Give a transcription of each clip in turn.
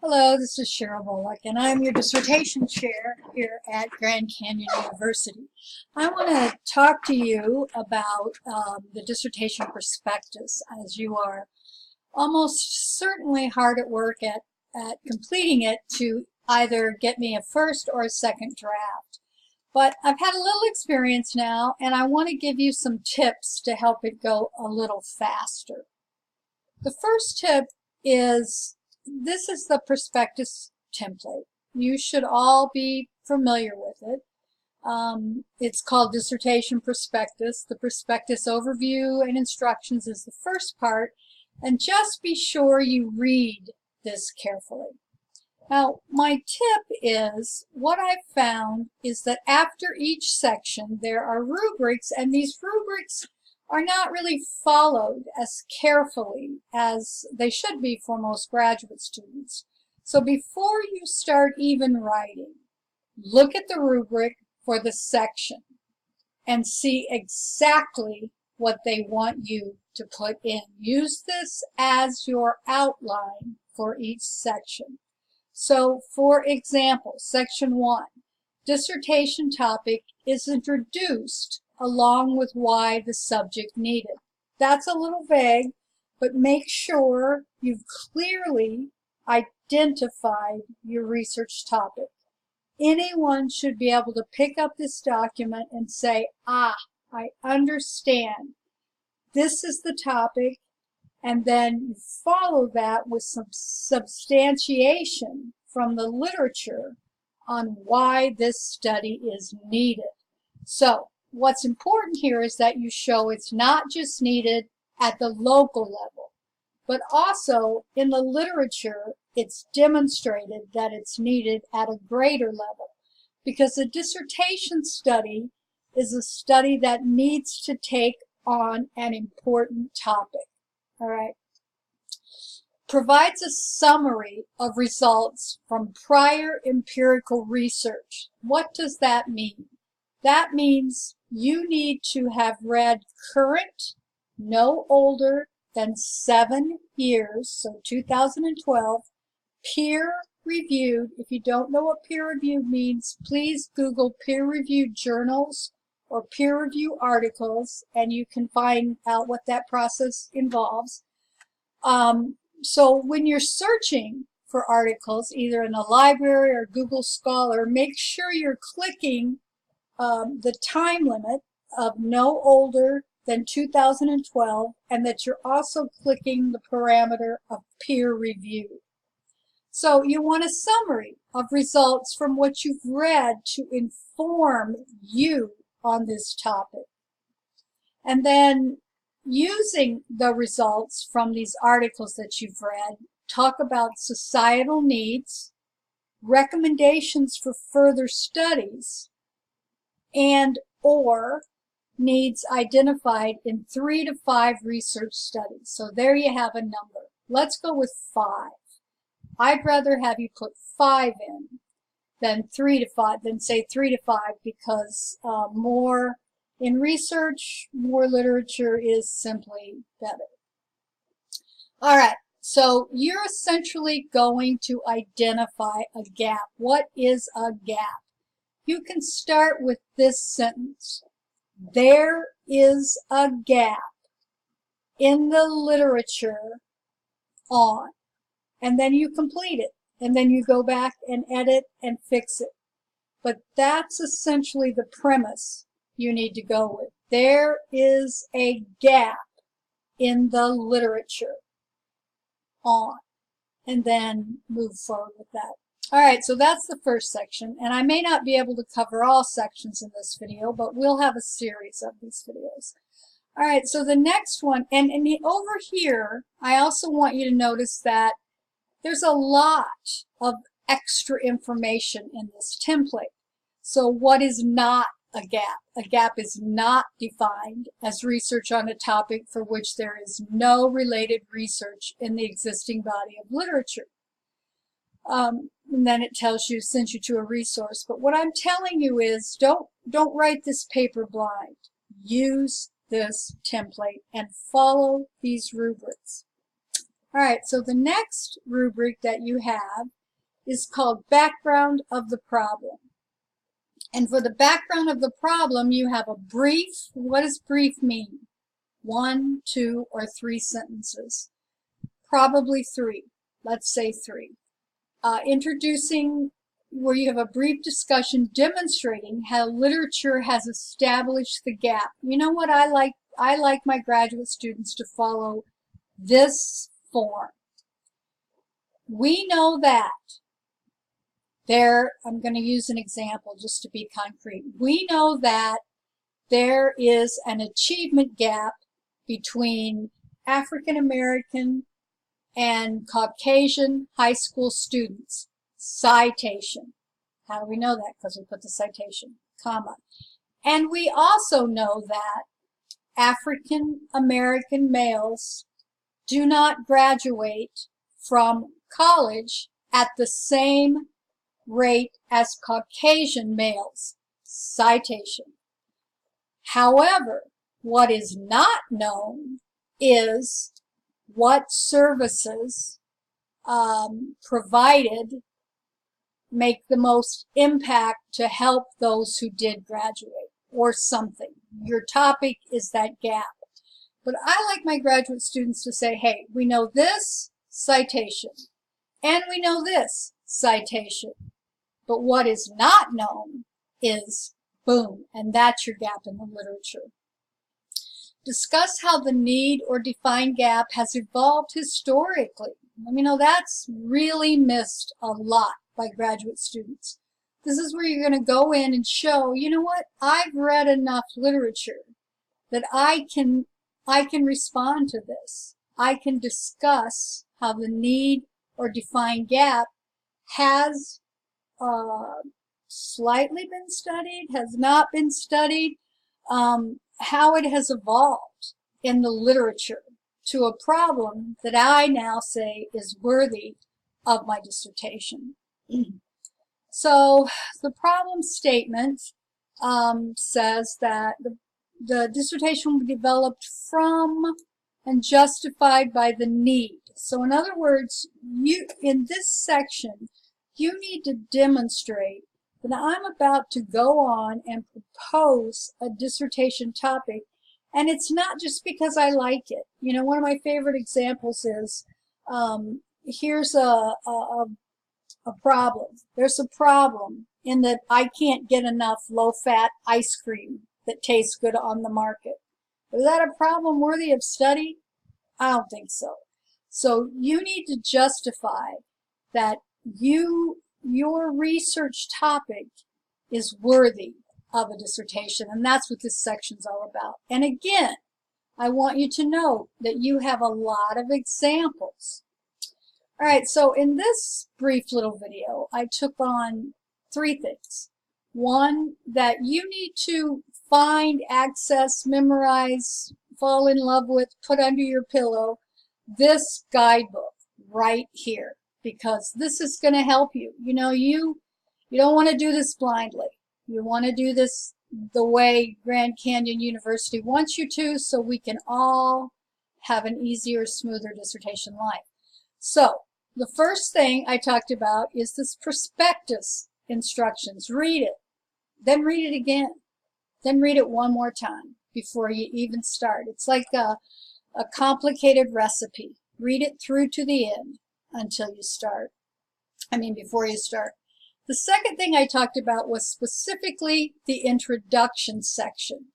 Hello, this is Cheryl Bullock, and I'm your dissertation chair here at Grand Canyon University. I want to talk to you about the dissertation prospectus, as you are almost certainly hard at work at completing it to either get me a first or a second draft. But I've had a little experience now, and I want to give you some tips to help it go a little faster. The first tip is this is the prospectus template. You should all be familiar with it. It's called Dissertation Prospectus. The prospectus overview and instructions is the first part, and just be sure you read this carefully. Now, my tip is, what I've found is that after each section there are rubrics, and these rubrics are not really followed as carefully as they should be for most graduate students. So before you start even writing, look at the rubric for the section and see exactly what they want you to put in. Use this as your outline for each section. So, for example, section 1, dissertation topic is introduced along with why the subject needed. That's a little vague, but make sure you've clearly identified your research topic. Anyone should be able to pick up this document and say, I understand. This is the topic, and then you follow that with some substantiation from the literature on why this study is needed. So, what's important here is that you show it's not just needed at the local level, but also in the literature it's demonstrated that it's needed at a greater level, because a dissertation study is a study that needs to take on an important topic. All right. Provides a summary of results from prior empirical research. What does that mean? That means you need to have read current, no older than 7 years, so 2012, peer-reviewed. If you don't know what peer-reviewed means, please Google peer-reviewed journals or peer-reviewed articles, and you can find out what that process involves. So when you're searching for articles, either in a library or Google Scholar, make sure you're clicking the time limit of no older than 2012, and that you're also clicking the parameter of peer review. So you want a summary of results from what you've read to inform you on this topic. And then using the results from these articles that you've read, talk about societal needs, recommendations for further studies, and or needs identified in 3 to 5 research studies. So there you have a number. Let's go with 5. I'd rather have you put 5 in than 3 to 5, than say 3 to 5, because more in research, more literature is simply better. All right, so you're essentially going to identify a gap. What is a gap? You can start with this sentence. There is a gap in the literature on, and then you complete it, and then you go back and edit and fix it. But that's essentially the premise you need to go with. There is a gap in the literature on, and then move forward with that. All right, so that's the first section, and I may not be able to cover all sections in this video, but we'll have a series of these videos. All right, so the next one, and over here, I also want you to notice that there's a lot of extra information in this template. So what is not a gap? A gap is not defined as research on a topic for which there is no related research in the existing body of literature. And then it tells you, sends you to a resource. But what I'm telling you is, don't write this paper blind. Use this template and follow these rubrics. All right, so the next rubric that you have is called background of the problem. And for the background of the problem, you have a brief. What does brief mean? 1, 2, or 3 sentences. Probably 3. Let's say 3. Introducing, where you have a brief discussion demonstrating how literature has established the gap. You know what I like? I like my graduate students to follow this form. We know that I'm going to use an example just to be concrete. We know that there is an achievement gap between African American and Caucasian high school students. Citation. How do we know that? Because we put the citation, comma. And we also know that African American males do not graduate from college at the same rate as Caucasian males. Citation. However, what is not known is what services provided make the most impact to help those who did graduate, or something. Your topic is that gap. But I like my graduate students to say, hey, we know this, citation, and we know this, citation. But what is not known is, boom, and that's your gap in the literature. Discuss how the need or defined gap has evolved historically. You know, that's really missed a lot by graduate students. This is where you're going to go in and show, you know what, I've read enough literature that I can respond to this. I can discuss how the need or defined gap has slightly been studied, has not been studied, how it has evolved in the literature to a problem that I now say is worthy of my dissertation. So the problem statement says that the dissertation will be developed from and justified by the need. So in other words, in this section, you need to demonstrate that I'm about to go on and propose a dissertation topic, and it's not just because I like it. You know, one of my favorite examples is, here's a problem. There's a problem in that I can't get enough low-fat ice cream that tastes good on the market. Is that a problem worthy of study? I don't think so. So you need to justify that your research topic is worthy of a dissertation, and that's what this section's all about. And again, I want you to know that you have a lot of examples. All right, so in this brief little video, I took on 3 things. One, that you need to find, access, memorize, fall in love with, put under your pillow this guidebook right here, because this is going to help you. You know, you don't want to do this blindly. You want to do this the way Grand Canyon University wants you to, so we can all have an easier, smoother dissertation life. So the first thing I talked about is this prospectus instructions. Read it, then read it again, then read it one more time before you even start. It's like a complicated recipe. Read it through to the end until you start. Before you start. The second thing I talked about was specifically the introduction section.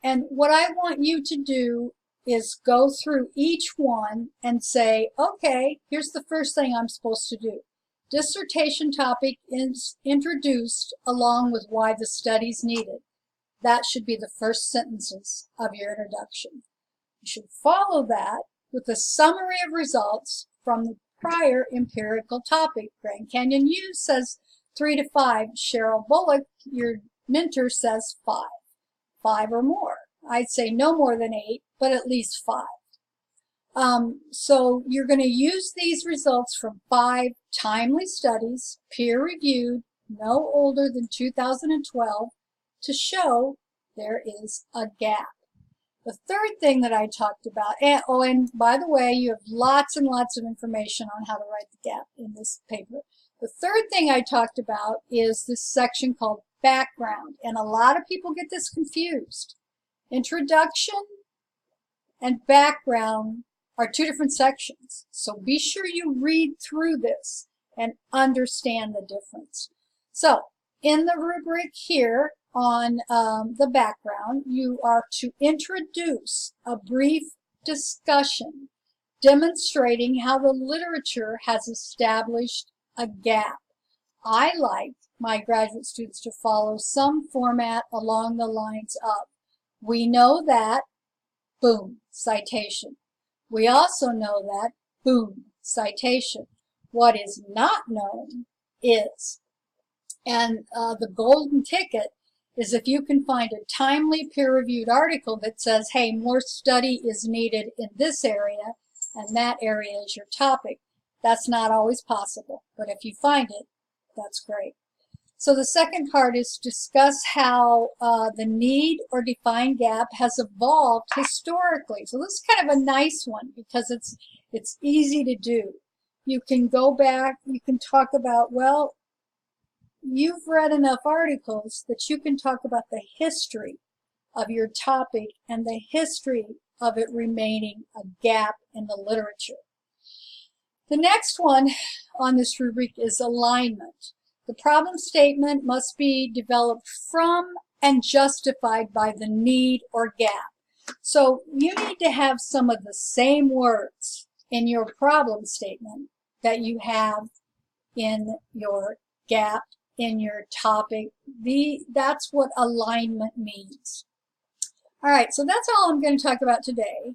And what I want you to do is go through each one and say, okay, here's the first thing I'm supposed to do. Dissertation topic is introduced along with why the study's needed. That should be the first sentences of your introduction. You should follow that with a summary of results from the prior empirical topic. Grand Canyon U says 3 to 5. Cheryl Bullock, your mentor, says 5. 5 or more. I'd say no more than 8, but at least 5. So you're going to use these results from 5 timely studies, peer-reviewed, no older than 2012, to show there is a gap. The third thing that I talked about, and by the way, you have lots and lots of information on how to write the gap in this paper. The third thing I talked about is this section called background, and a lot of people get this confused. Introduction and background are two different sections, so be sure you read through this and understand the difference. So, in the rubric here on the background, you are to introduce a brief discussion demonstrating how the literature has established a gap. I like my graduate students to follow some format along the lines of, we know that, boom, citation. We also know that, boom, citation. What is not known is, and the golden ticket is if you can find a timely peer-reviewed article that says, hey, more study is needed in this area, and that area is your topic. That's not always possible, but if you find it, that's great. So the second part is discuss how the need or defined gap has evolved historically. So this is kind of a nice one because it's easy to do. You can go back, you can talk about, well, you've read enough articles that you can talk about the history of your topic and the history of it remaining a gap in the literature. The next one on this rubric is alignment. The problem statement must be developed from and justified by the need or gap. So you need to have some of the same words in your problem statement that you have in your gap, in your topic. That's what alignment means. All right, so that's all I'm going to talk about today,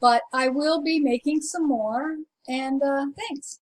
but I will be making some more, and thanks.